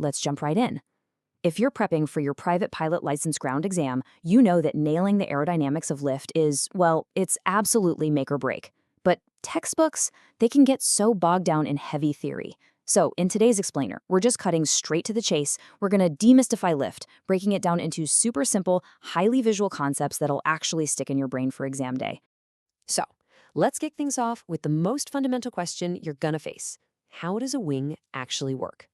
let's jump right in. If you're prepping for your private pilot license ground exam, you know that nailing the aerodynamics of lift is, well, it's absolutely make or break. But textbooks, they can get so bogged down in heavy theory. So in today's explainer, we're just cutting straight to the chase. We're going to demystify lift, breaking it down into super simple, highly visual concepts that'll actually stick in your brain for exam day. So, let's kick things off with the most fundamental question you're gonna face. How does a wing actually work?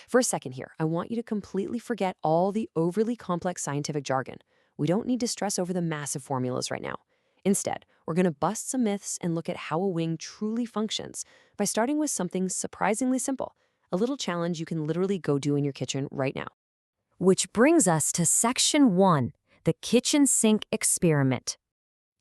For a second here, I want you to completely forget all the overly complex scientific jargon. We don't need to stress over the massive formulas right now. Instead, we're gonna bust some myths and look at how a wing truly functions by starting with something surprisingly simple, a little challenge you can literally go do in your kitchen right now. Which brings us to Section 1, the kitchen sink experiment.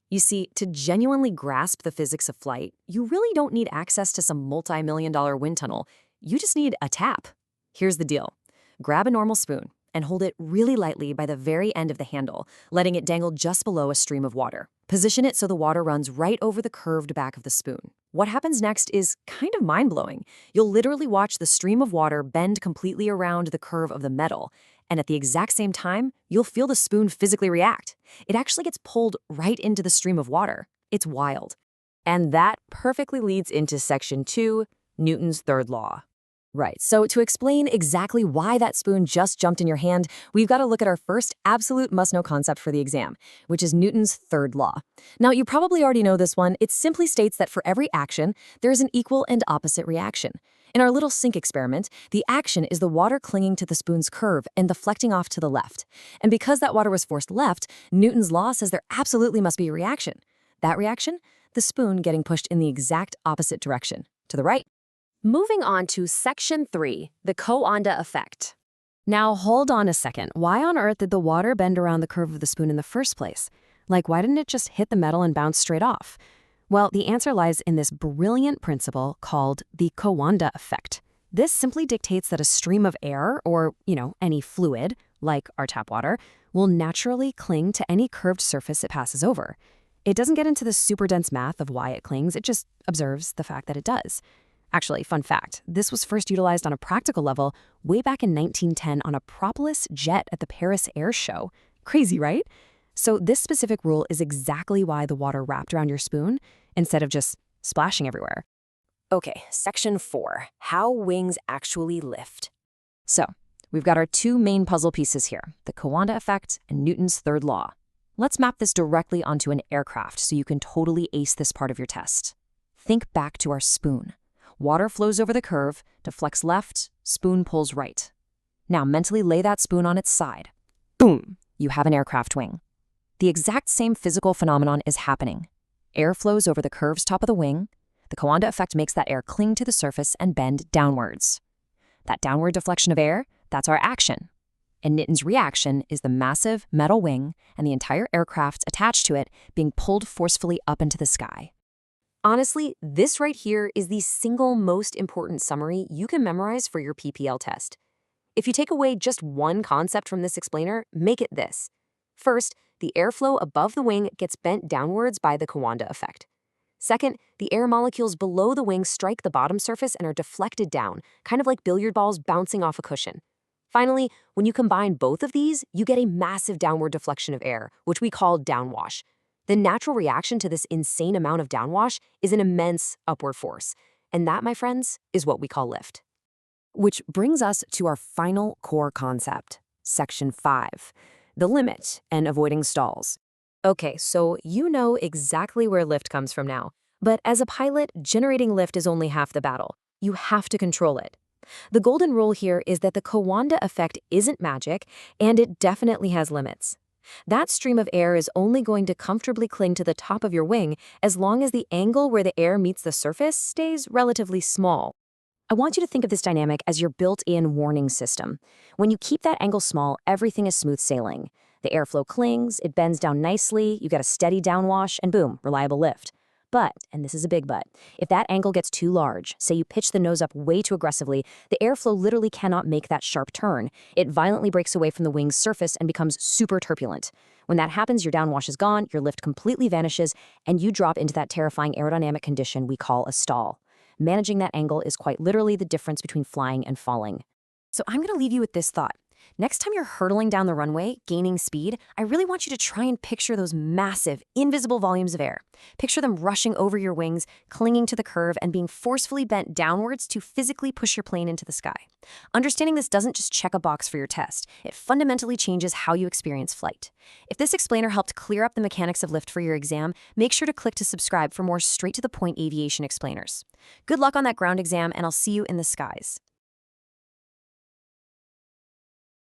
You see, to genuinely grasp the physics of flight, you really don't need access to some multi-million-dollar wind tunnel. You just need a tap. Here's the deal. Grab a normal spoon and hold it really lightly by the very end of the handle, letting it dangle just below a stream of water. Position it so the water runs right over the curved back of the spoon. What happens next is kind of mind-blowing. You'll literally watch the stream of water bend completely around the curve of the metal, and at the exact same time, you'll feel the spoon physically react. It actually gets pulled right into the stream of water. It's wild. And that perfectly leads into Section 2, Newton's third law. Right, so to explain exactly why that spoon just jumped in your hand, we've got to look at our first absolute must-know concept for the exam, which is Newton's third law. Now, you probably already know this one. It simply states that for every action, there is an equal and opposite reaction. In our little sink experiment, the action is the water clinging to the spoon's curve and deflecting off to the left. And because that water was forced left, Newton's law says there absolutely must be a reaction. That reaction? The spoon getting pushed in the exact opposite direction, to the right. Moving on to Section 3, the Coanda Effect. Now hold on a second. Why on earth did the water bend around the curve of the spoon in the first place? Like, why didn't it just hit the metal and bounce straight off? Well, the answer lies in this brilliant principle called the Coanda Effect. This simply dictates that a stream of air, or, any fluid, like our tap water, will naturally cling to any curved surface it passes over. It doesn't get into the super dense math of why it clings, it just observes the fact that it does. Actually, fun fact, this was first utilized on a practical level way back in 1910 on a propeller jet at the Paris Air Show. Crazy, right? So this specific rule is exactly why the water wrapped around your spoon instead of just splashing everywhere. Okay, Section 4, how wings actually lift. So, we've got our two main puzzle pieces here, the Coanda Effect and Newton's third law. Let's map this directly onto an aircraft so you can totally ace this part of your test. Think back to our spoon. Water flows over the curve, deflects left, spoon pulls right. Now mentally lay that spoon on its side. Boom! You have an aircraft wing. The exact same physical phenomenon is happening. Air flows over the curve's top of the wing. The Coanda effect makes that air cling to the surface and bend downwards. That downward deflection of air, that's our action. And Newton's reaction is the massive metal wing and the entire aircraft attached to it being pulled forcefully up into the sky. Honestly, this right here is the single most important summary you can memorize for your PPL test. If you take away just one concept from this explainer, make it this. First, the airflow above the wing gets bent downwards by the Coanda effect. Second, the air molecules below the wing strike the bottom surface and are deflected down, kind of like billiard balls bouncing off a cushion. Finally, when you combine both of these, you get a massive downward deflection of air, which we call downwash. The natural reaction to this insane amount of downwash is an immense upward force. And that, my friends, is what we call lift. Which brings us to our final core concept, Section 5, the limit and avoiding stalls. Okay, so you know exactly where lift comes from now. But as a pilot, generating lift is only half the battle. You have to control it. The golden rule here is that the Coanda effect isn't magic, and it definitely has limits. That stream of air is only going to comfortably cling to the top of your wing as long as the angle where the air meets the surface stays relatively small. I want you to think of this dynamic as your built-in warning system. When you keep that angle small, everything is smooth sailing. The airflow clings, it bends down nicely, you get a steady downwash, and boom, reliable lift. But, and this is a big but, if that angle gets too large, say you pitch the nose up way too aggressively, the airflow literally cannot make that sharp turn. It violently breaks away from the wing's surface and becomes super turbulent. When that happens, your downwash is gone, your lift completely vanishes, and you drop into that terrifying aerodynamic condition we call a stall. Managing that angle is quite literally the difference between flying and falling. So I'm going to leave you with this thought. Next time you're hurtling down the runway, gaining speed, I really want you to try and picture those massive, invisible volumes of air. Picture them rushing over your wings, clinging to the curve, and being forcefully bent downwards to physically push your plane into the sky. Understanding this doesn't just check a box for your test. It fundamentally changes how you experience flight. If this explainer helped clear up the mechanics of lift for your exam, make sure to click to subscribe for more straight-to-the-point aviation explainers. Good luck on that ground exam, and I'll see you in the skies.